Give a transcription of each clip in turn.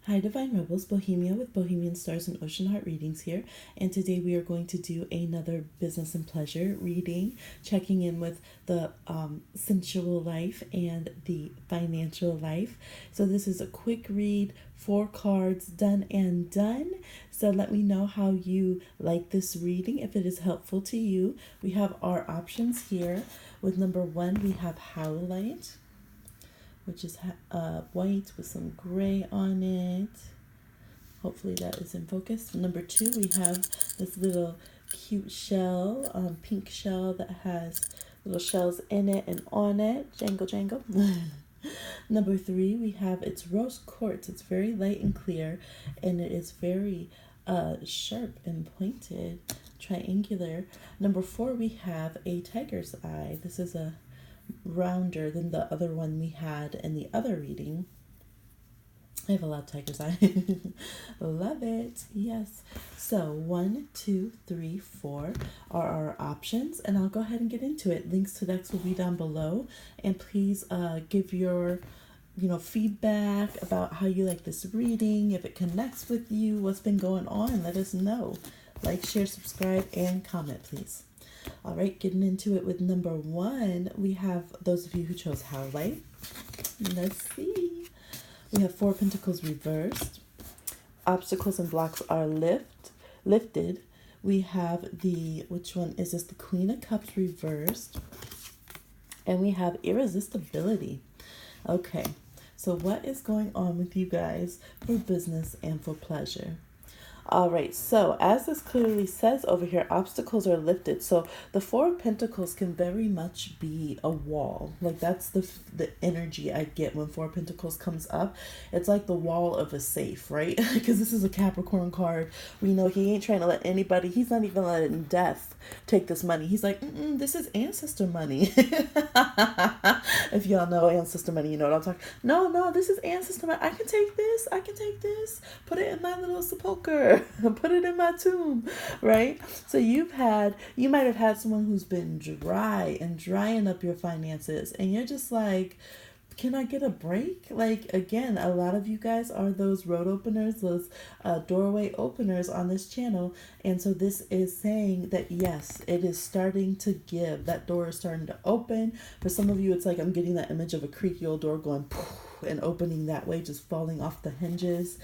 Hi Divine Rebels, Bohemia with Bohemian Stars and Ocean Heart readings here, and today we are going to do another business and pleasure reading, checking in with the sensual life and the financial life. So this is a quick read, 4 cards, done and done. So let me know how you like this reading, if it is helpful to you. We have our options here. With number 1, we have Howlite, which is white with some gray on it. Hopefully that is in focus. Number 2, we have this little cute shell, pink shell that has little shells in it and on it. Jangle, jangle. Number 3, we have it's rose quartz. It's very light and clear, and it is very sharp and pointed, triangular. Number 4, we have a tiger's eye. This is a rounder than the other one we had in the other reading. I have a lot of tiger's eye. Love it. Yes. So 1, 2, 3, 4 are our options, and I'll go ahead and get into it. Links to decks will be down below, and please give your feedback about how you like this reading, if it connects with you, what's been going on. Let us know. Like, share, subscribe, and comment, please. All right, getting into it with number 1, we have those of you who chose Howlite. Let's see. We have 4 Pentacles reversed. Obstacles and blocks are lifted. We have which one is this? The Queen of Cups reversed. And we have irresistibility. Okay, so what is going on with you guys for business and for pleasure? All right, so as this clearly says over here, obstacles are lifted. So the 4 of Pentacles can very much be a wall. Like that's the energy I get when 4 of Pentacles comes up. It's like the wall of a safe, right? Because this is a Capricorn card. We know he ain't trying to let anybody, he's not even letting death take this money. He's like, this is ancestor money. If y'all know ancestor money, you know what I'm talking. No, this is ancestor money. I can take this. Put it in my little sepulcher. Put it in my tomb, right? So you might have had someone who's been dry and drying up your finances, and you're just like, can I get a break? Like, again, a lot of you guys are those road openers, those doorway openers on this channel. And so this is saying that, yes, it is starting to give. That door is starting to open. For some of you, it's like I'm getting that image of a creaky old door going poof, and opening that way, just falling off the hinges.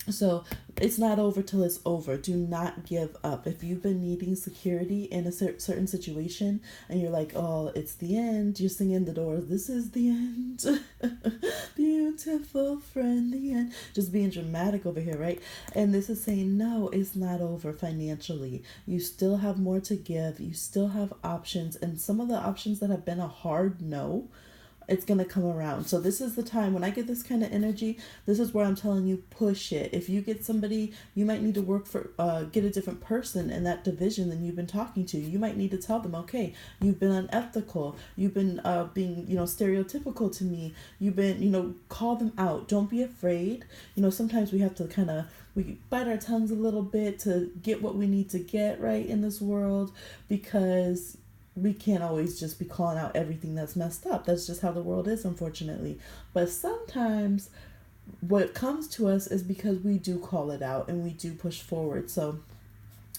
So it's not over till it's over. Do not give up. If you've been needing security in a certain situation and you're like, oh, it's the end, you're singing the Doors, this is the end. Beautiful friend, the end. Just being dramatic over here, right? And this is saying, no, it's not over financially. You still have more to give. You still have options. And some of the options that have been a hard no, it's going to come around. So this is the time when I get this kind of energy, this is where I'm telling you, push it. If you get somebody, you might need to work for, get a different person in that division than you've been talking to. You might need to tell them, okay, you've been unethical. You've been being, stereotypical to me. You've been, call them out. Don't be afraid. Sometimes we have to we bite our tongues a little bit to get what we need to get right in this world, because we can't always just be calling out everything that's messed up. That's just how the world is, unfortunately. But sometimes what comes to us is because we do call it out and we do push forward. So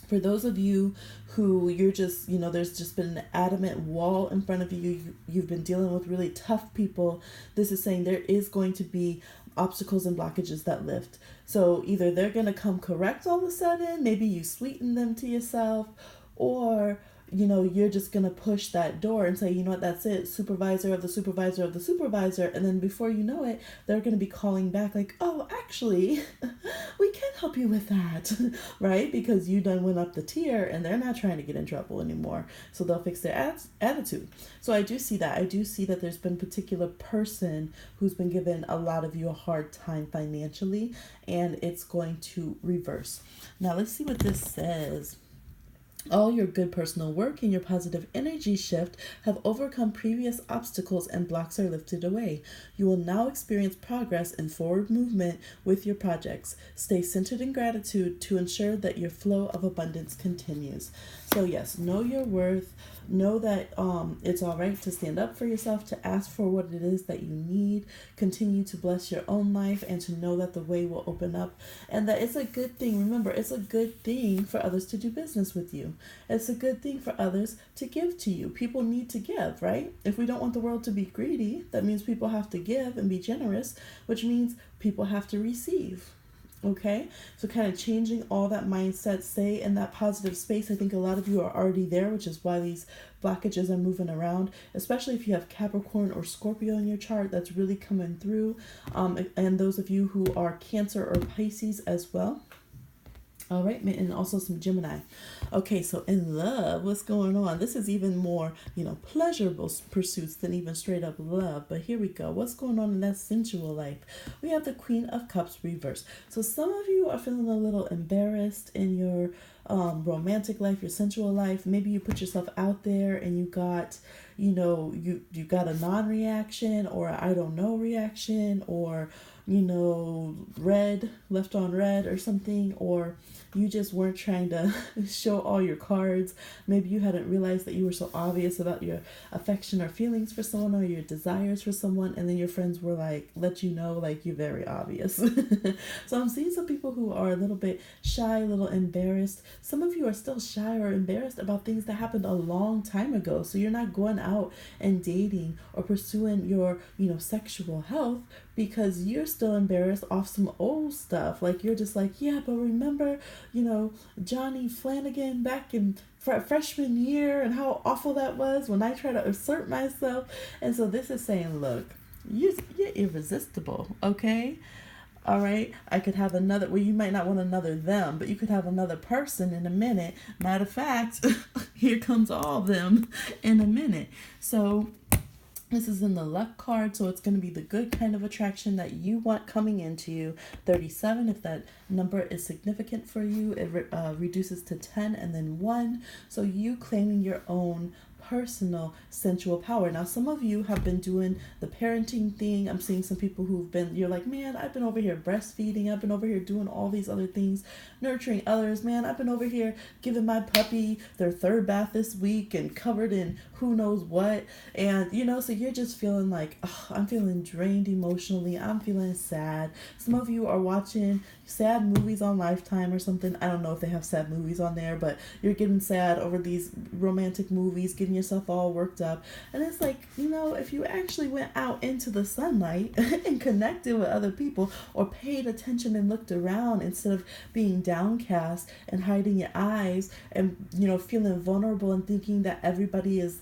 for those of you who you're just, there's just been an adamant wall in front of you, you've been dealing with really tough people, this is saying there is going to be obstacles and blockages that lift. So either they're going to come correct all of a sudden, maybe you sweeten them to yourself, or you're just going to push that door and say, you know what, that's it, supervisor of the supervisor of the supervisor. And then before you know it, they're going to be calling back like, oh, actually, we can help you with that, right? Because you done went up the tier and they're not trying to get in trouble anymore. So they'll fix their attitude. So I do see that. I do see that there's been a particular person who's been giving a lot of you a hard time financially, and it's going to reverse. Now let's see what this says All your good personal work and your positive energy shift have overcome previous obstacles and blocks are lifted away. You will now experience progress and forward movement with your projects. Stay centered in gratitude to ensure that your flow of abundance continues. So yes, know your worth. Know that it's all right to stand up for yourself, to ask for what it is that you need. Continue to bless your own life and to know that the way will open up and that it's a good thing. Remember, it's a good thing for others to do business with you. It's a good thing for others to give to you. People need to give, right? If we don't want the world to be greedy, that means people have to give and be generous, which means people have to receive. Okay, so kind of changing all that mindset, stay in that positive space. I think a lot of you are already there, which is why these blockages are moving around, especially if you have Capricorn or Scorpio in your chart. That's really coming through. And those of you who are Cancer or Pisces as well. All right, and also some Gemini. Okay, so in love, what's going on? This is even more, pleasurable pursuits than even straight up love. But here we go. What's going on in that sensual life? We have the Queen of Cups reversed. So some of you are feeling a little embarrassed in your romantic life, your sensual life. Maybe you put yourself out there and you got, you got a non-reaction or a I don't know reaction or red, left on red or something, or you just weren't trying to show all your cards. Maybe you hadn't realized that you were so obvious about your affection or feelings for someone or your desires for someone, and then your friends were like, let you know, like, you're very obvious. So I'm seeing some people who are a little bit shy, a little embarrassed. Some of you are still shy or embarrassed about things that happened a long time ago. So you're not going out and dating or pursuing your, sexual health because you're still embarrassed off some old stuff. Like you're just like, yeah, but remember, Johnny Flanagan back in freshman year and how awful that was when I tried to assert myself. And so this is saying, look, you're irresistible, okay? All right, I could have another, well, you might not want another them, but you could have another person in a minute. Matter of fact, here comes all of them in a minute. So this is in the luck card, so it's going to be the good kind of attraction that you want coming into you. 37, if that number is significant for you, it reduces to 10 and then 1. So you claiming your own personal sensual power. Now, some of you have been doing the parenting thing. I'm seeing some people you're like, man, I've been over here breastfeeding. I've been over here doing all these other things, nurturing others. Man, I've been over here giving my puppy their 3rd bath this week and covered in who knows what. And, so you're just feeling like, oh, I'm feeling drained emotionally. I'm feeling sad. Some of you are watching sad movies on Lifetime or something. I don't know if they have sad movies on there, but you're getting sad over these romantic movies, getting yourself all worked up. And it's like, if you actually went out into the sunlight and connected with other people or paid attention and looked around instead of being downcast and hiding your eyes and, feeling vulnerable and thinking that everybody is,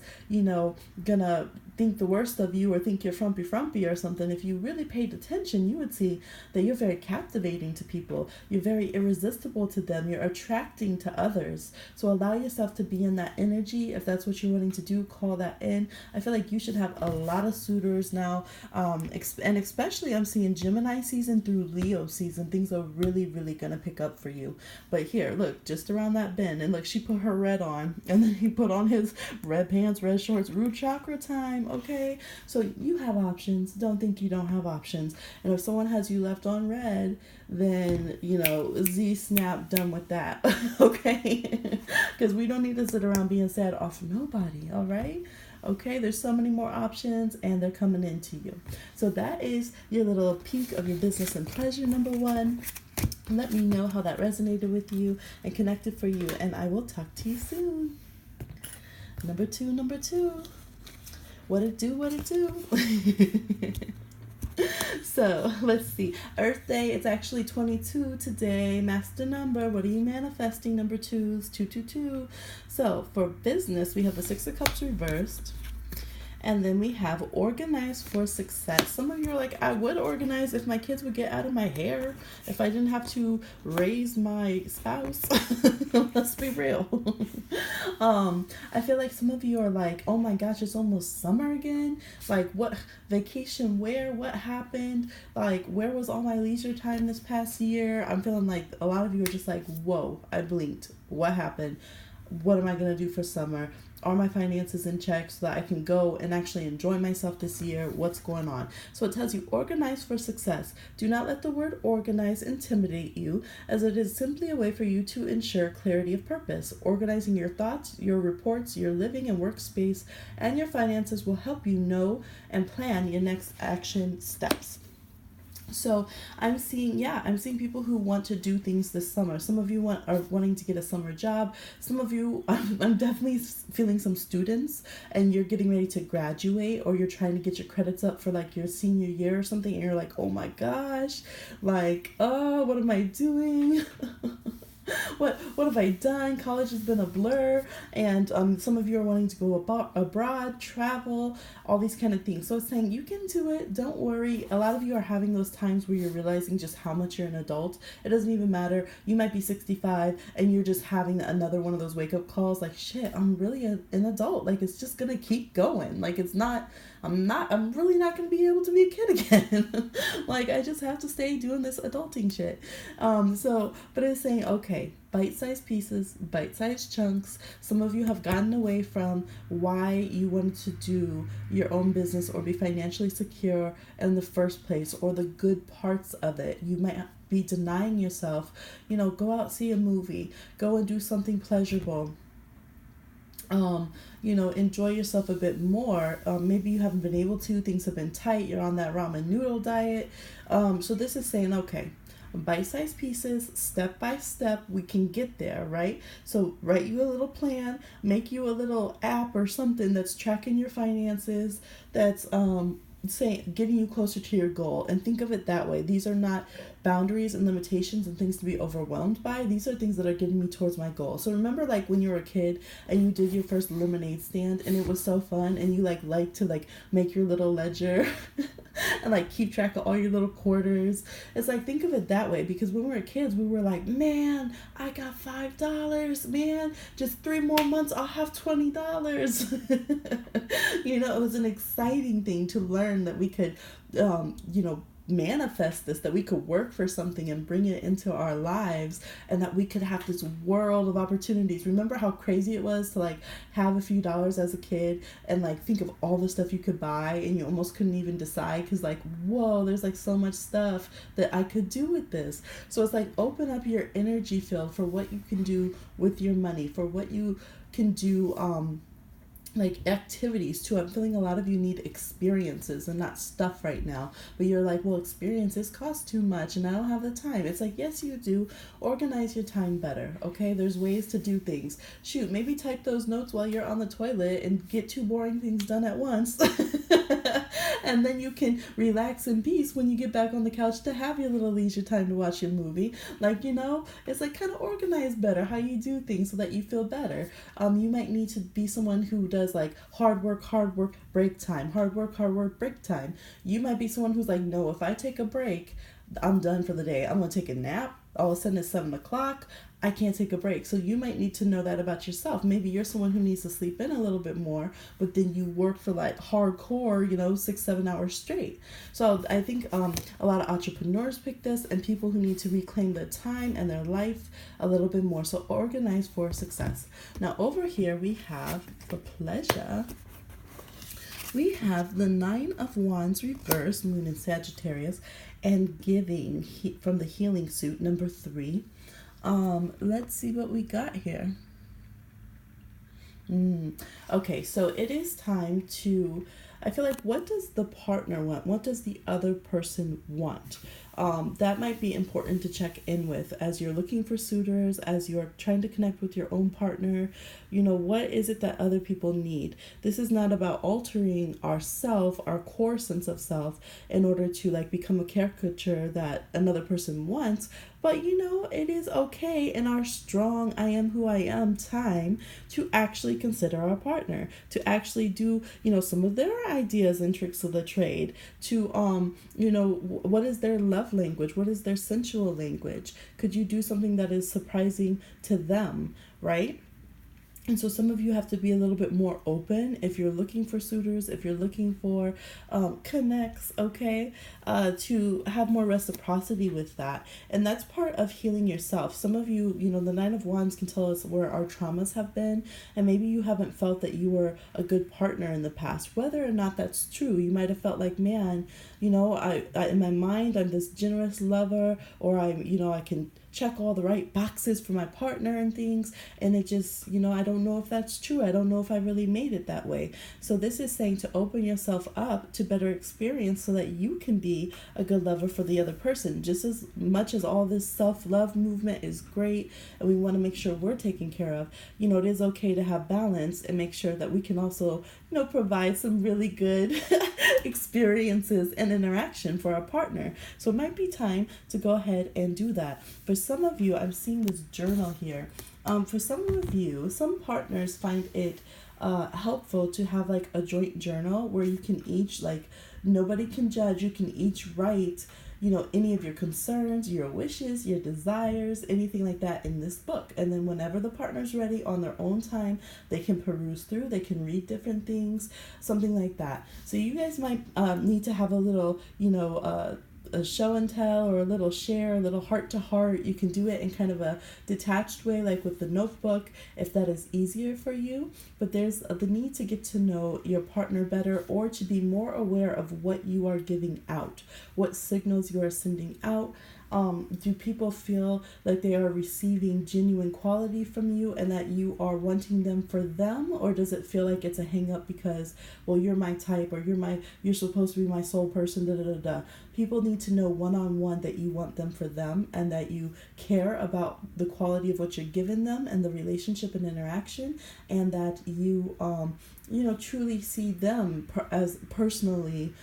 gonna think the worst of you or think you're frumpy or something. If you really paid attention, you would see that you're very captivating to people. You're very irresistible to them. You're attracting to others. So allow yourself to be in that energy. If that's what you're wanting to do, call that in. I feel like you should have a lot of suitors now. And especially I'm seeing Gemini season through Leo season. Things are really, really going to pick up for you. But here, look, just around that bend. And look, she put her red on. And then he put on his red pants, red shorts, root chakra time. Okay, so you have options. Don't think you don't have options. And if someone has you left on red, then Z snap, done with that. Okay, because we don't need to sit around being sad off nobody. All right. Okay, there's so many more options and they're coming into you. So that is your little peek of your business and pleasure number 1. Let me know how that resonated with you and connected for you, and I will talk to you soon. Number two. What it do? So let's see. Earth Day, it's actually 22 today. Master number. What are you manifesting? Number 2's 222. So for business, we have the 6 of Cups reversed. And then we have organize for success. Some of you are like, I would organize if my kids would get out of my hair, if I didn't have to raise my spouse. Let's be real. I feel like some of you are like, oh my gosh, it's almost summer again. Like, what vacation where? What happened? Like, where was all my leisure time this past year? I'm feeling like a lot of you are just like, whoa, I blinked. What happened? What am I going to do for summer? Are my finances in check so that I can go and actually enjoy myself this year? What's going on? So it tells you organize for success. Do not let the word organize intimidate you, as it is simply a way for you to ensure clarity of purpose. Organizing your thoughts, your reports, your living and workspace, and your finances will help you know and plan your next action steps. So I'm seeing people who want to do things this summer. Some of you are wanting to get a summer job. Some of you, I'm definitely feeling some students, and you're getting ready to graduate, or you're trying to get your credits up for like your senior year or something, and you're like, oh my gosh, like, oh, what am I doing? What have I done? College has been a blur, and some of you are wanting to go abroad, travel, all these kind of things. So it's saying you can do it. Don't worry. A lot of you are having those times where you're realizing just how much you're an adult. It doesn't even matter. You might be 65 and you're just having another one of those wake up calls like, shit, I'm really an adult. Like, it's just gonna keep going. Like, I'm really not going to be able to be a kid again. Like, I just have to stay doing this adulting shit. But it's saying, okay, bite-sized pieces, bite-sized chunks. Some of you have gotten away from why you wanted to do your own business or be financially secure in the first place, or the good parts of it. You might be denying yourself, go out, see a movie, go and do something pleasurable. Enjoy yourself a bit more. Maybe you haven't been able to, things have been tight, you're on that ramen noodle diet. So this is saying, okay, bite-sized pieces, step by step, we can get there, right? So write you a little plan, make you a little app or something that's tracking your finances, that's getting you closer to your goal, and think of it that way. These are not boundaries and limitations and things to be overwhelmed by. These are things that are getting me towards my goal. So remember, like, when you were a kid and you did your first lemonade stand and it was so fun, and you like to make your little ledger and like keep track of all your little quarters. It's like, think of it that way, because when we were kids, we were like, man, I got $5, man, just 3 more months I'll have $20. It was an exciting thing to learn that we could manifest this, that we could work for something and bring it into our lives, and that we could have this world of opportunities. Remember how crazy it was to like have a few dollars as a kid and like think of all the stuff you could buy, and you almost couldn't even decide, because like, whoa, there's like so much stuff that I could do with this. So it's like, open up your energy field for what you can do with your money, for what you can do like activities too. I'm feeling a lot of you need experiences and not stuff right now, but you're like, well, experiences cost too much and I don't have the time. It's like, yes, you do. Organize your time better, okay? There's ways to do things. Shoot, maybe type those notes while you're on the toilet and get 2 boring things done at once. And then you can relax in peace when you get back on the couch to have your little leisure time to watch your movie. Like, it's like kind of organize better how you do things so that you feel better. You might need to be someone who does like hard work, break time, hard work, break time. You might be someone who's like, no, if I take a break, I'm done for the day. I'm going to take a nap. All of a sudden it's 7 o'clock. I can't take a break. So you might need to know that about yourself. Maybe you're someone who needs to sleep in a little bit more, but then you work for like hardcore, 6-7 hours straight. So I think a lot of entrepreneurs pick this, and people who need to reclaim their time and their life a little bit more. So organize for success. Now over here we have for pleasure. We have the 9 of Wands reverse, Moon in Sagittarius, and giving from the healing suit, number 3. Let's see what we got here. Okay, so it is time to, I feel like, what does the partner want? What does the other person want? That might be important to check in with as you're looking for suitors, as you're trying to connect with your own partner. What is it that other people need? This is not about altering ourself, our core sense of self, in order to like become a caricature that another person wants. But it is okay in our strong I am who I am time to actually consider our partner, to actually do, some of their ideas and tricks of the trade, to, what is their love language? What is their sensual language? Could you do something that is surprising to them, right? And so some of you have to be a little bit more open if you're looking for suitors, if you're looking for connects, okay, to have more reciprocity with that. And that's part of healing yourself. Some of you, the Nine of Wands can tell us where our traumas have been, and maybe you haven't felt that you were a good partner in the past. Whether or not that's true, you might have felt like, man, I in my mind, I'm this generous lover, or I can check all the right boxes for my partner and things, and it just, I don't know if that's true. I don't know if I really made it that way. So this is saying to open yourself up to better experience so that you can be a good lover for the other person. Just as much as all this self-love movement is great and we want to make sure we're taken care of, it is okay to have balance and make sure that we can also provide some really good experiences and interaction for our partner. So it might be time to go ahead and do that. For some of you, I'm seeing this journal here. For some of you, some partners find it helpful to have like a joint journal where you can each, nobody can judge. You can each write any of your concerns, your wishes, your desires, anything like that in this book. And then whenever the partner's ready on their own time, they can peruse through, they can read different things, something like that. So you guys might need to have a little, a show and tell, or a little share, a little heart to heart. You can do it in kind of a detached way, like with the notebook, if that is easier for you. But there's the need to get to know your partner better, or to be more aware of what you are giving out, what signals you are sending out. Do people feel like they are receiving genuine quality from you and that you are wanting them for them? Or does it feel like it's a hang up because, well, you're my type, or you're supposed to be my soul person, da da da da. People need to know one-on-one that you want them for them, and that you care about the quality of what you're giving them and the relationship and interaction, and that you, truly see them as personally,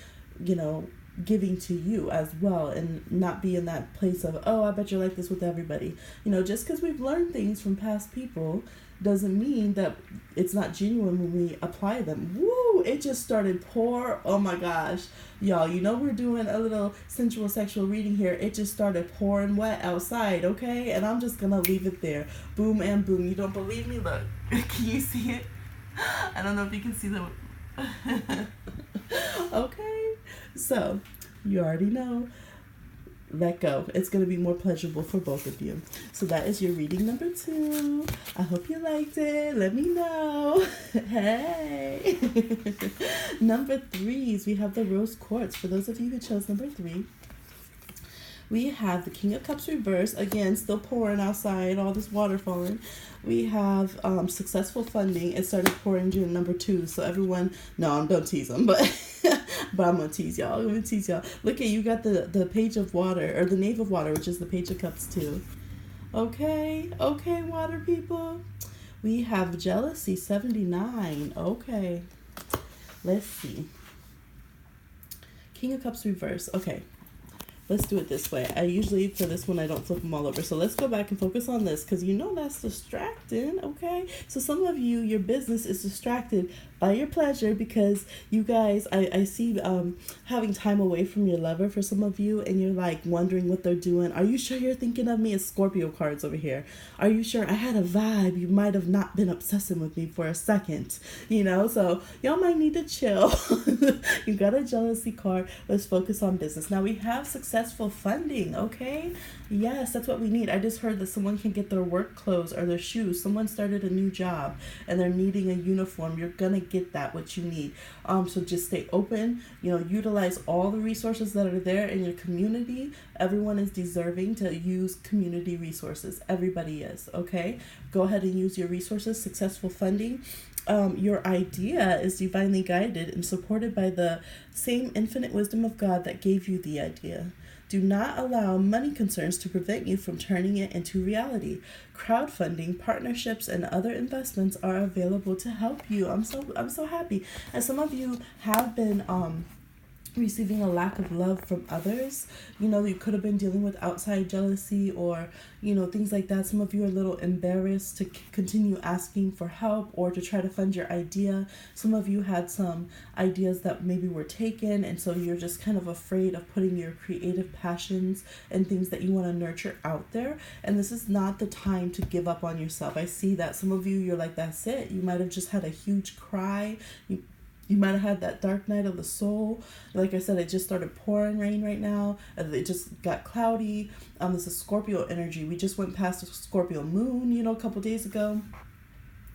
giving to you as well, and not be in that place of, oh, I bet you're like this with everybody. Just because we've learned things from past people doesn't mean that it's not genuine when we apply them. Woo! It just started pour. Oh my gosh. Y'all, we're doing a little sensual sexual reading here. It just started pouring wet outside, okay? And I'm just gonna leave it there. Boom and boom. You don't believe me? Look. Can you see it? I don't know if you can see the... Okay. So, you already know, let go. It's going to be more pleasurable for both of you. So that is your reading number 2. I hope you liked it. Let me know. Hey. Number 3s, we have the Rose Quartz. For those of you who chose number 3, we have the King of Cups reverse. Again, still pouring outside, all this water falling. We have successful funding. It started pouring June number 2. So everyone, no, don't tease them, but but I'm going to tease y'all. Look at, you got the Page of Water, or the Knave of Water, which is the Page of Cups too. Okay, water people. We have Jealousy 79. Okay, let's see. King of Cups reverse. Okay. Let's do it this way. I usually, for this one, I don't flip them all over. So let's go back and focus on this, because that's distracting, okay? So some of you, your business is distracted by your pleasure, because you guys, I see having time away from your lover for some of you, and you're like wondering what they're doing. Are you sure you're thinking of me? It's Scorpio cards over here. Are you sure? I had a vibe. You might have not been obsessing with me for a second, So y'all might need to chill. You got a jealousy card. Let's focus on business. Now we have successful funding, okay? Yes, that's what we need. I just heard that someone can get their work clothes or their shoes. Someone started a new job and they're needing a uniform. You're gonna get that, what you need. So just stay open, utilize all the resources that are there in your community. Everyone is deserving to use community resources. Everybody is, okay? Go ahead and use your resources. Successful funding. Your idea is divinely guided and supported by the same infinite wisdom of God that gave you the idea. Do not allow money concerns to prevent you from turning it into reality. Crowdfunding, partnerships, and other investments are available to help you. I'm so happy. And some of you have been receiving a lack of love from others. You could have been dealing with outside jealousy or things like that. Some of you are a little embarrassed to continue asking for help or to try to fund your idea. Some of you had some ideas that maybe were taken, and so you're just kind of afraid of putting your creative passions and things that you want to nurture out there. And this is not the time to give up on yourself. I see that some of you, you're like, that's it. You might have just had a huge cry. You might have had that dark night of the soul. Like I said, it just started pouring rain right now. It just got cloudy. This is Scorpio energy. We just went past the Scorpio moon, a couple days ago.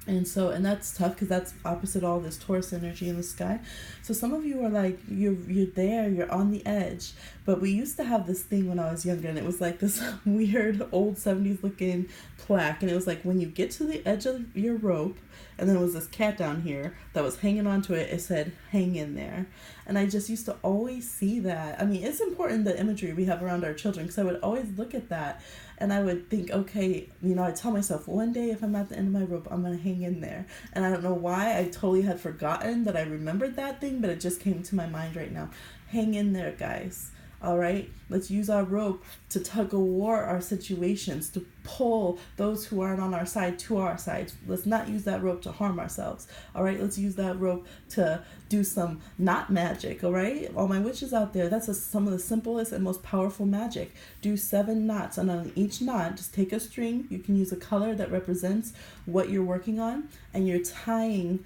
And that's tough because that's opposite all this Taurus energy in the sky. So some of you are like, you're there, you're on the edge. But we used to have this thing when I was younger, and it was like this weird old 70s looking plaque. And it was like, when you get to the edge of your rope, and then there was this cat down here that was hanging onto it. It said, hang in there. And I just used to always see that. I mean, it's important, the imagery we have around our children, because I would always look at that and I would think, okay, I tell myself, one day if I'm at the end of my rope, I'm going to hang in there. And I don't know why. I totally had forgotten that I remembered that thing, but it just came to my mind right now. Hang in there, guys. All right, let's use our rope to tug of war our situations, to pull those who aren't on our side to our side. Let's not use that rope to harm ourselves. All right, let's use that rope to do some knot magic. All right, all my witches out there, that's some of the simplest and most powerful magic. Do 7 knots, and on each knot, just take a string. You can use a color that represents what you're working on, and you're securing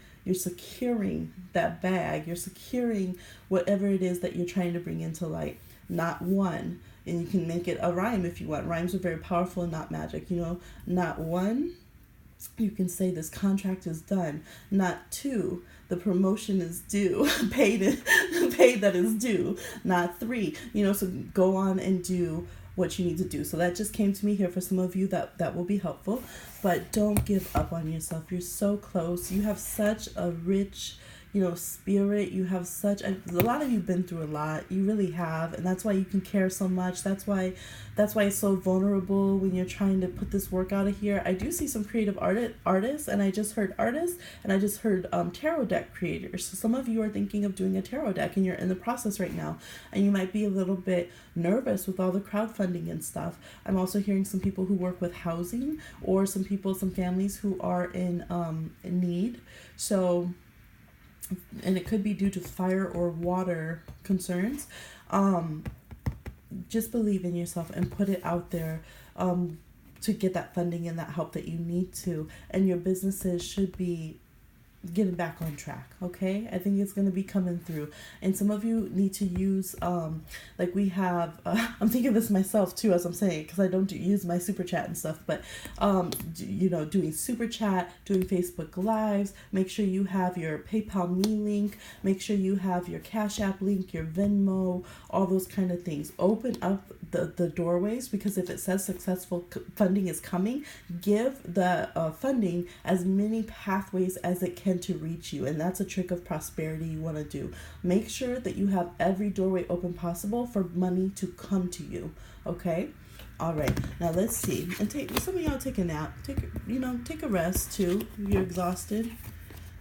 that bag. You're securing whatever it is that you're trying to bring into light. Not 1, and you can make it a rhyme if you want. Rhymes are very powerful in knot magic. Not 1, you can say this contract is done. Not 2, the promotion is due. Paid that is due. Not 3, so go on and do what you need to do. So that just came to me here for some of you that will be helpful. But don't give up on yourself. You're so close. You have such a rich spirit. You have a lot of you've been through a lot. You really have, and that's why you can care so much. That's why it's so vulnerable when you're trying to put this work out of here. I do see some creative artists, and I just heard artists, and I just heard tarot deck creators. So some of you are thinking of doing a tarot deck, and you're in the process right now, and you might be a little bit nervous with all the crowdfunding and stuff. I'm also hearing some people who work with housing, or some families who are in need. So, and it could be due to fire or water concerns. Just believe in yourself and put it out there to get that funding and that help that you need to. And your businesses should be getting back on track. Okay, I think it's going to be coming through, and some of you need to use like we have I'm thinking this myself too as I'm saying, because I don't use my super chat and stuff, but doing super chat, doing Facebook lives. Make sure you have your PayPal me link, make sure you have your CashApp link, your Venmo, all those kind of things. Open up the doorways, because if it says successful funding is coming, give the funding as many pathways as it can to reach you. And that's a trick of prosperity you want to do. Make sure that you have every doorway open possible for money to come to you. Okay, all right, now let's see. And some of y'all take a nap, take a rest too. You're exhausted,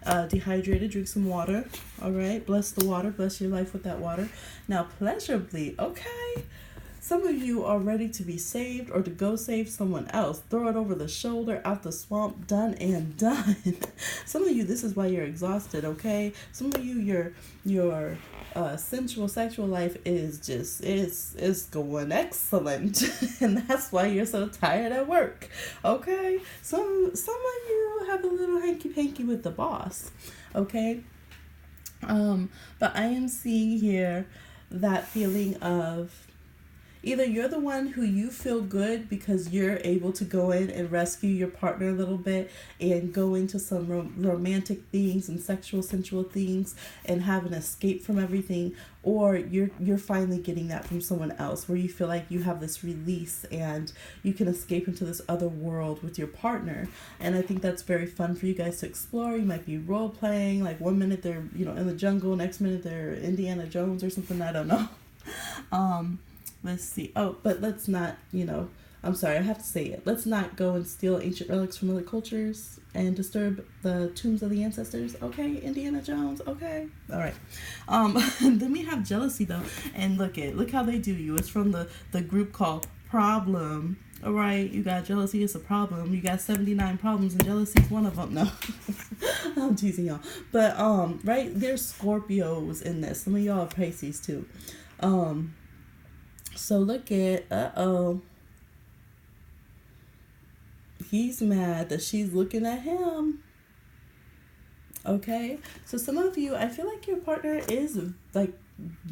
dehydrated, drink some water. All right, bless the water, bless your life with that water. Now pleasurably, okay, some of you are ready to be saved or to go save someone else. Throw it over the shoulder, out the swamp, done and done. Some of you, this is why you're exhausted, okay? Some of you, your sensual sexual life is going excellent. And that's why you're so tired at work, okay? Some of you have a little hanky-panky with the boss, okay? But I am seeing here that feeling of either you're the one who you feel good because you're able to go in and rescue your partner a little bit and go into some romantic things and sexual, sensual things and have an escape from everything, or you're finally getting that from someone else where you feel like you have this release and you can escape into this other world with your partner. And I think that's very fun for you guys to explore. You might be role playing, like 1 minute they're in the jungle, next minute they're Indiana Jones or something, I don't know. Let's see. Oh, but let's not, I'm sorry, I have to say it. Let's not go and steal ancient relics from other cultures and disturb the tombs of the ancestors. Okay, Indiana Jones. Okay, all right. Then we have jealousy though, and look how they do you. It's from the group called Problem. All right, you got jealousy. It's a problem. You got 79 problems, and jealousy is one of them. No, I'm teasing y'all. But right, there's Scorpios in this. Some of y'all are Pisces too. So look at he's mad that she's looking at him. Okay, so some of you, I feel like your partner is like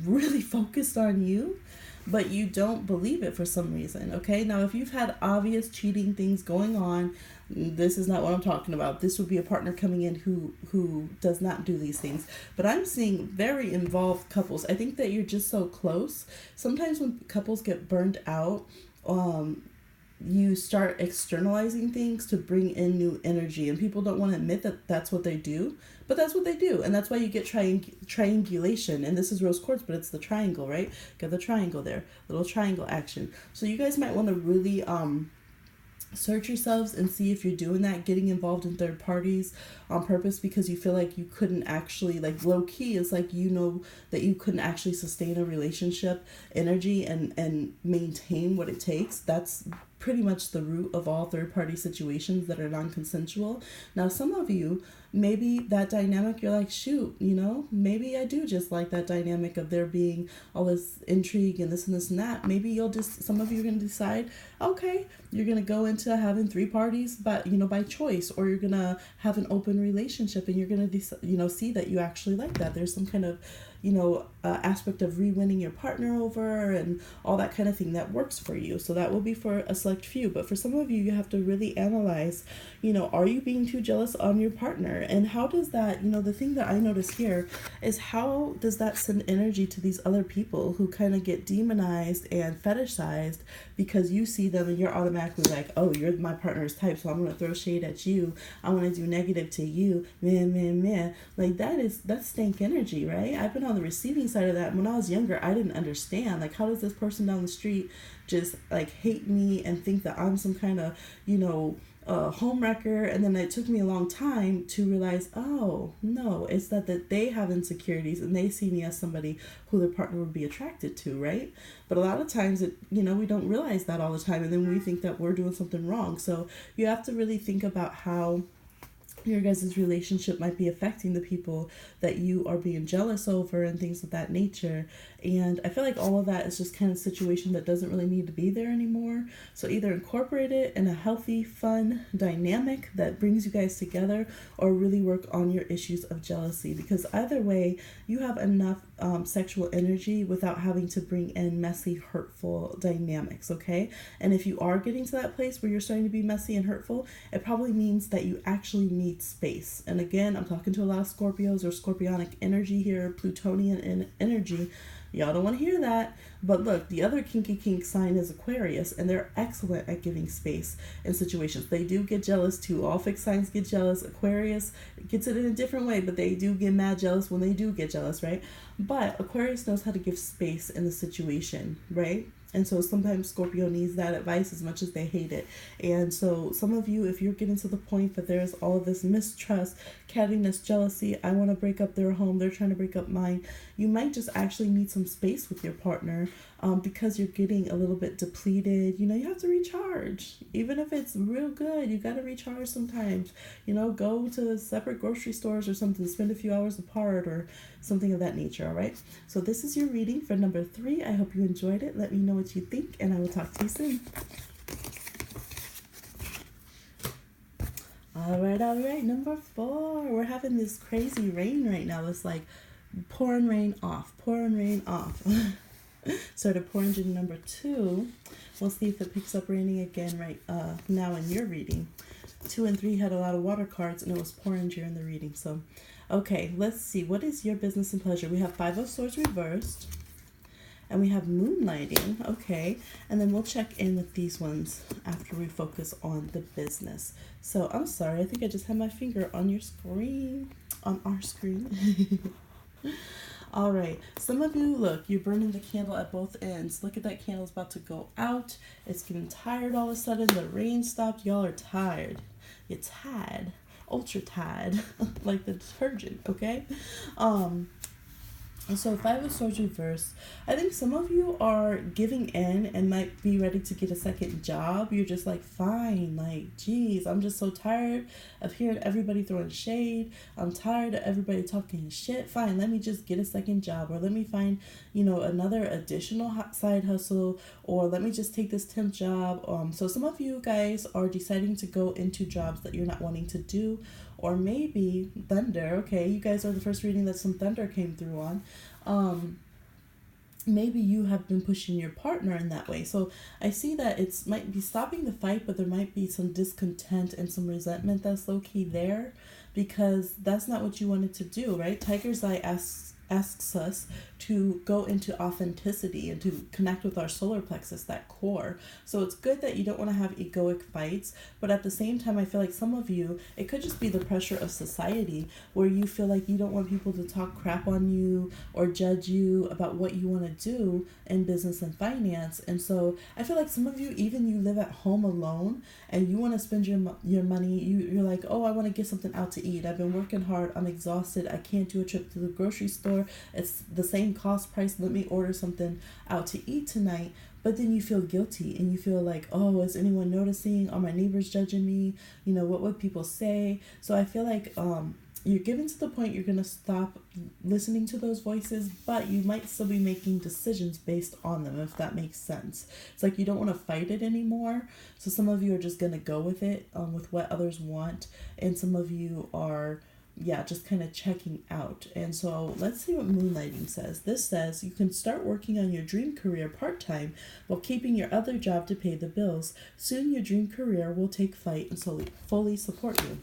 really focused on you, but you don't believe it for some reason. Okay, now if you've had obvious cheating things going on, this is not what I'm talking about. This would be a partner coming in who does not do these things. But I'm seeing very involved couples. I think that you're just so close. Sometimes when couples get burned out, you start externalizing things to bring in new energy, and people don't want to admit that that's what they do, but that's what they do. And that's why you get triangulation. And this is rose quartz, but it's the triangle, right? Got the triangle there, little triangle action. So you guys might want to really search yourselves and see if you're doing that, getting involved in third parties on purpose because you feel like you couldn't actually, like, low key is like, you know, that you couldn't actually sustain a relationship energy and maintain what it takes. That's pretty much the root of all third party situations that are non-consensual. Now, some of you, maybe that dynamic, you're like, shoot, you know, maybe I do just like that dynamic of there being all this intrigue and this and that. Maybe you'll just, some of you are going to decide, okay, you're going to go into having 3 parties, but, you know, by choice, or you're going to have an open relationship and you're going to, you know, see that you actually like that. There's some kind of, you know, aspect of re-winning your partner over and all that kind of thing that works for you. So that will be for a select few. But for some of you, you have to really analyze, you know, are you being too jealous on your partner? And how does that, you know, the thing that I notice here is how does that send energy to these other people who kind of get demonized and fetishized because you see them and you're automatically like, oh, you're my partner's type, so I'm going to throw shade at you. I want to do negative to you. Man. Like that's stank energy, right? I've been on the receiving side of that. When I was younger, I didn't understand, like, how does this person down the street just like hate me and think that I'm some kind of, you know, home wrecker? And then it took me a long time to realize, oh no, it's that they have insecurities and they see me as somebody who their partner would be attracted to, right? But a lot of times it, you know, we don't realize that all the time, and then we think that we're doing something wrong. So you have to really think about how your guys' relationship might be affecting the people that you are being jealous over and things of that nature. And I feel like all of that is just kind of a situation that doesn't really need to be there anymore. So either incorporate it in a healthy, fun dynamic that brings you guys together, or really work on your issues of jealousy, because either way, you have enough sexual energy without having to bring in messy, hurtful dynamics, okay? And if you are getting to that place where you're starting to be messy and hurtful, it probably means that you actually need space. And again, I'm talking to a lot of Scorpios or Scorpionic energy here, Plutonian energy. Y'all don't want to hear that. But look, the other kinky kink sign is Aquarius, and they're excellent at giving space in situations. They do get jealous too. All fixed signs get jealous. Aquarius gets it in a different way, but they do get mad jealous when they do get jealous, right? But Aquarius knows how to give space in the situation, right? And so sometimes Scorpio needs that advice as much as they hate it. And so some of you, if you're getting to the point that there's all of this mistrust, cattiness, jealousy, I want to break up their home, they're trying to break up mine, you might just actually need some space with your partner, because you're getting a little bit depleted. You know, you have to recharge. Even if it's real good, you got to recharge sometimes. You know, go to separate grocery stores or something, spend a few hours apart or something of that nature, all right? So this is your reading for number 3. I hope you enjoyed it. Let me know what you think, and I will talk to you soon. All right. Number 4. We're having this crazy rain right now. It's like pouring rain off. Started pouring in number 2. We'll see if it picks up raining again right now in your reading. 2 and 3 had a lot of water cards, and it was pouring during the reading. So, okay, let's see. What is your business and pleasure? We have 5 of Swords reversed, and we have moonlighting. Okay, and then we'll check in with these ones after we focus on the business. So, I'm sorry. I think I just had my finger on your screen, on our screen. All right. Some of you, look, you're burning the candle at both ends. Look at that candle's about to go out. It's getting tired all of a sudden. The rain stopped. Y'all are tired. You're tired. Ultra tired. Like the detergent, okay? Um, so Five of Swords reverse. I think some of you are giving in and might be ready to get a second job. You're just like, fine, like, geez, I'm just so tired of hearing everybody throwing shade. I'm tired of everybody talking shit. Fine, let me just get a second job, or let me find, another additional side hustle, or let me just take this temp job. So some of you guys are deciding to go into jobs that you're not wanting to do, or maybe thunder. Okay, you guys are the first reading that some thunder came through on. Maybe you have been pushing your partner in that way. So I see that it's might be stopping the fight, but there might be some discontent and some resentment that's low key there, because that's not what you wanted to do, right? Tiger's Eye asks us to go into authenticity and to connect with our solar plexus, that core. So it's good that you don't want to have egoic fights, but at the same time, I feel like some of you, it could just be the pressure of society, where you feel like you don't want people to talk crap on you or judge you about what you want to do in business and finance. And so I feel like some of you, even you live at home alone and you want to spend your money. You're like, oh, I want to get something out to eat. I've been working hard. I'm exhausted. I can't do a trip to the grocery store. It's the same cost price. Let me order something out to eat tonight. But then you feel guilty and you feel like, oh, is anyone noticing? Are my neighbors judging me? What would people say? So I feel like you're getting to the point you're going to stop listening to those voices, but you might still be making decisions based on them, if that makes sense. It's like you don't want to fight it anymore. So some of you are just going to go with it, with what others want. And some of you are just kind of checking out. And so let's see what Moonlighting says. This says you can start working on your dream career part-time while keeping your other job to pay the bills. Soon your dream career will take flight and fully support you.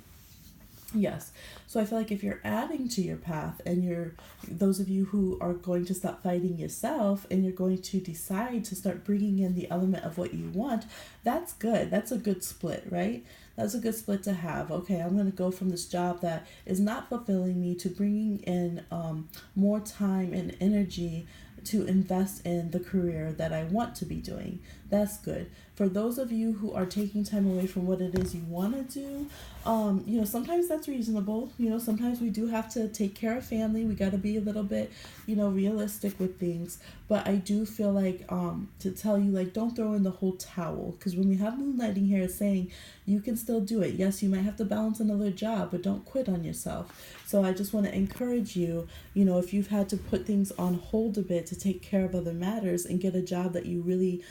Yes. So I feel like if you're adding to your path, and those of you who are going to stop fighting yourself and you're going to decide to start bringing in the element of what you want, that's good. That's a good split, right? That's a good split to have. Okay, I'm going to go from this job that is not fulfilling me to bringing in more time and energy to invest in the career that I want to be doing. That's good. For those of you who are taking time away from what it is you want to do, sometimes that's reasonable. Sometimes we do have to take care of family. We got to be a little bit, realistic with things. But I do feel like to tell you, like, don't throw in the whole towel. Because when we have Moonlighting here, it's saying you can still do it. Yes, you might have to balance another job, but don't quit on yourself. So I just want to encourage you, if you've had to put things on hold a bit to take care of other matters and get a job that you really,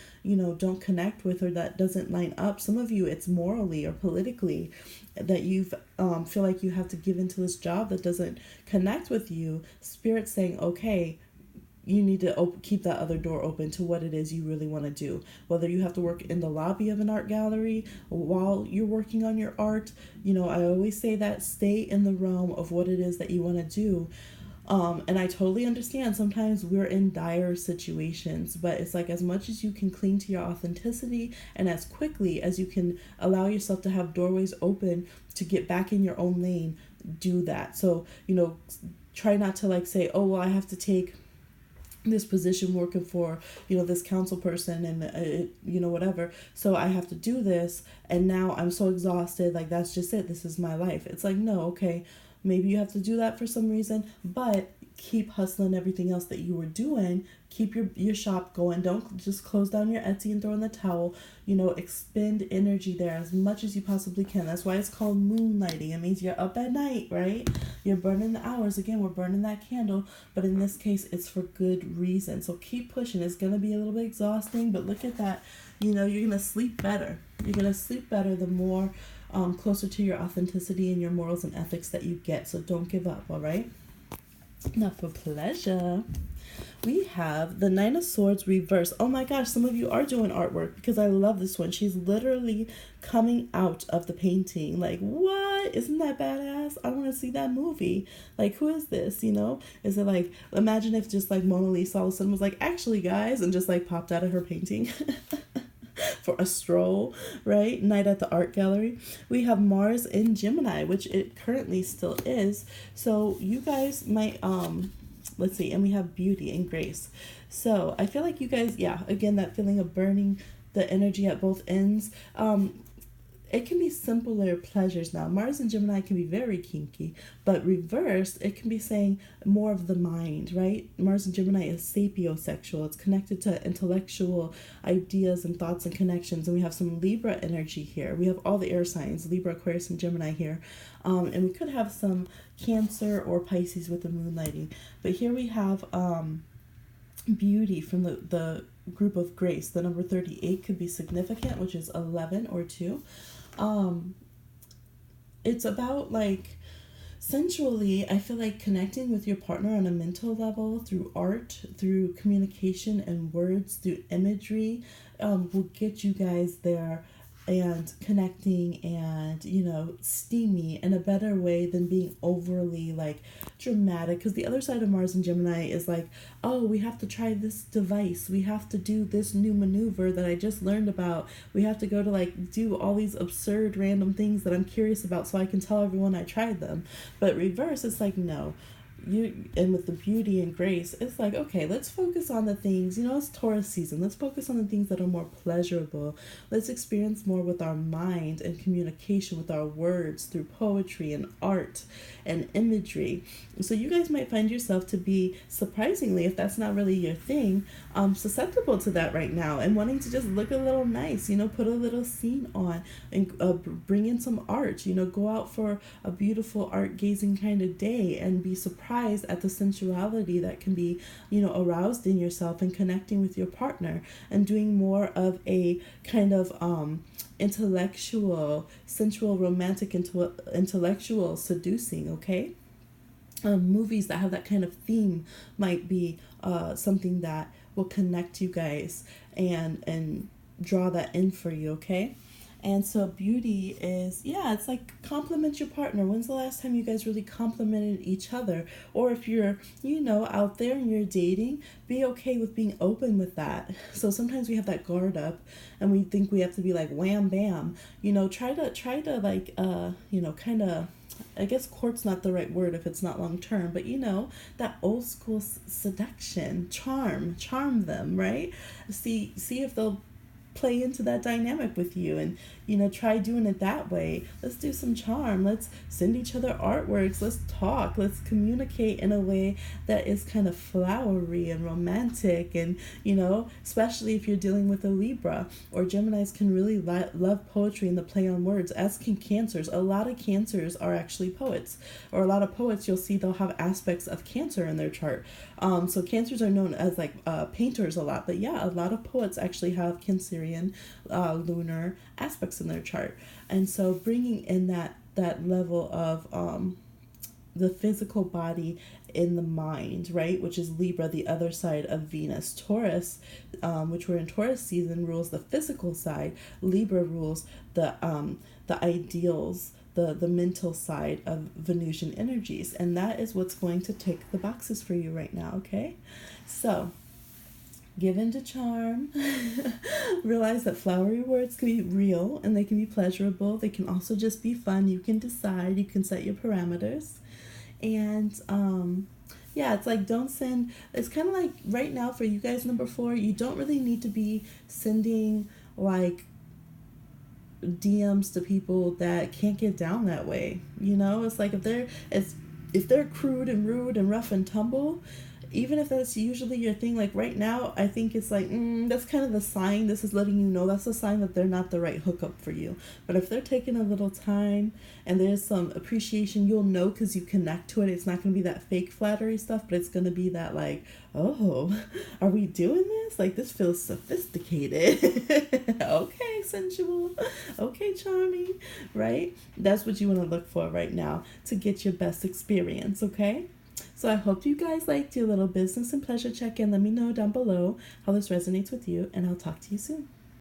don't connect with, or that doesn't line up. Some of you, it's morally or politically that you feel like you have to give into this job that doesn't connect with you. Spirit's saying, okay, you need to keep that other door open to what it is you really want to do. Whether you have to work in the lobby of an art gallery while you're working on your art, I always say that stay in the realm of what it is that you want to do. And I totally understand sometimes we're in dire situations, but it's like as much as you can cling to your authenticity and as quickly as you can allow yourself to have doorways open to get back in your own lane, do that. So, try not to like say, oh, well, I have to take this position working for, this council person and, whatever. So I have to do this. And now I'm so exhausted. Like, that's just it. This is my life. It's like, no, okay. Maybe you have to do that for some reason, but keep hustling everything else that you were doing. Keep your shop going. Don't just close down your Etsy and throw in the towel. Expend energy there as much as you possibly can. That's why it's called moonlighting. It means you're up at night, right? You're burning the hours. Again, we're burning that candle, but in this case, it's for good reason. So keep pushing. It's going to be a little bit exhausting, but look at that. You're going to sleep better. You're going to sleep better the more closer to your authenticity and your morals and ethics that you get. So don't give up, all right? Now for pleasure, we have the Nine of Swords reverse. Oh my gosh, some of you are doing artwork because I love this one. She's literally coming out of the painting. Like, what? Isn't that badass? I want to see that movie. Like, who is this? Is it like, imagine if just like Mona Lisa all of a sudden was like, actually guys, and just like popped out of her painting. For a stroll, right? Night at the art gallery. We have Mars in Gemini, which it currently still is. So you guys might let's see, and we have beauty and grace. So I feel like you guys, yeah, again, that feeling of burning the energy at both ends. It can be simpler pleasures now. Mars and Gemini can be very kinky, but reversed, it can be saying more of the mind, right? Mars and Gemini is sapiosexual. It's connected to intellectual ideas and thoughts and connections. And we have some Libra energy here. We have all the air signs, Libra, Aquarius, and Gemini here. And we could have some Cancer or Pisces with the moonlighting. But here we have beauty from the group of grace. The number 38 could be significant, which is 11 or 2. It's about like sensually, I feel like connecting with your partner on a mental level through art, through communication and words, through imagery, will get you guys there and connecting and, you know, steamy in a better way than being overly like dramatic. Because the other side of Mars and Gemini is like, oh, we have to try this device, we have to do this new maneuver that I just learned about, we have to go to like do all these absurd random things that I'm curious about so I can tell everyone I tried them. But reverse, it's like, no, and with the beauty and grace, it's like, okay, let's focus on the things, you know, it's Taurus season, let's focus on the things that are more pleasurable. Let's experience more with our mind and communication with our words through poetry and art and imagery. So you guys might find yourself to be, surprisingly, if that's not really your thing, susceptible to that right now and wanting to just look a little nice, you know, put a little scene on and bring in some art, you know, go out for a beautiful art gazing kind of day and be surprised at the sensuality that can be, you know, aroused in yourself, and connecting with your partner and doing more of a kind of intellectual, sensual, romantic, intellectual seducing, okay? Movies that have that kind of theme might be something that will connect you guys and draw that in for you, okay? And so beauty is, yeah, it's like compliment your partner. When's the last time you guys really complimented each other? Or if you're, you know, out there and you're dating, be okay with being open with that. So sometimes we have that guard up and we think we have to be like wham bam. You know, try to like, you know, kind of, I guess court's not the right word if it's not long term, but you know, that old school seduction, charm them, right? See if they'll play into that dynamic with you, and you know, try doing it that way. Let's do some charm, let's send each other artworks, let's talk, let's communicate in a way that is kind of flowery and romantic. And you know, especially if you're dealing with a Libra, or Geminis can really love poetry and the play on words, as can Cancers. A lot of Cancers are actually poets, or a lot of poets, you'll see they'll have aspects of Cancer in their chart. So Cancers are known as like painters a lot, but yeah, a lot of poets actually have Cancerian lunar aspects in their chart. And so bringing in that level of the physical body in the mind, right, which is Libra, the other side of Venus. Taurus, which we're in Taurus season, rules the physical side. Libra rules the ideals, the mental side of Venusian energies. And that is what's going to tick the boxes for you right now, okay? So give in to charm. Realize that flowery words can be real and they can be pleasurable. They can also just be fun. You can decide, you can set your parameters. And yeah, it's like, don't send, it's kind of like right now for you guys, number 4, you don't really need to be sending like DMs to people that can't get down that way. You know, it's like if they're crude and rude and rough and tumble, even if that's usually your thing, like right now, I think it's like, that's kind of the sign. This is letting you know that's a sign that they're not the right hookup for you. But if they're taking a little time and there's some appreciation, you'll know because you connect to it. It's not going to be that fake flattery stuff, but it's going to be that like, oh, are we doing this? Like, this feels sophisticated. Okay, sensual. Okay, charming, right? That's what you want to look for right now to get your best experience, okay? So I hope you guys liked your little business and pleasure check-in. Let me know down below how this resonates with you, and I'll talk to you soon.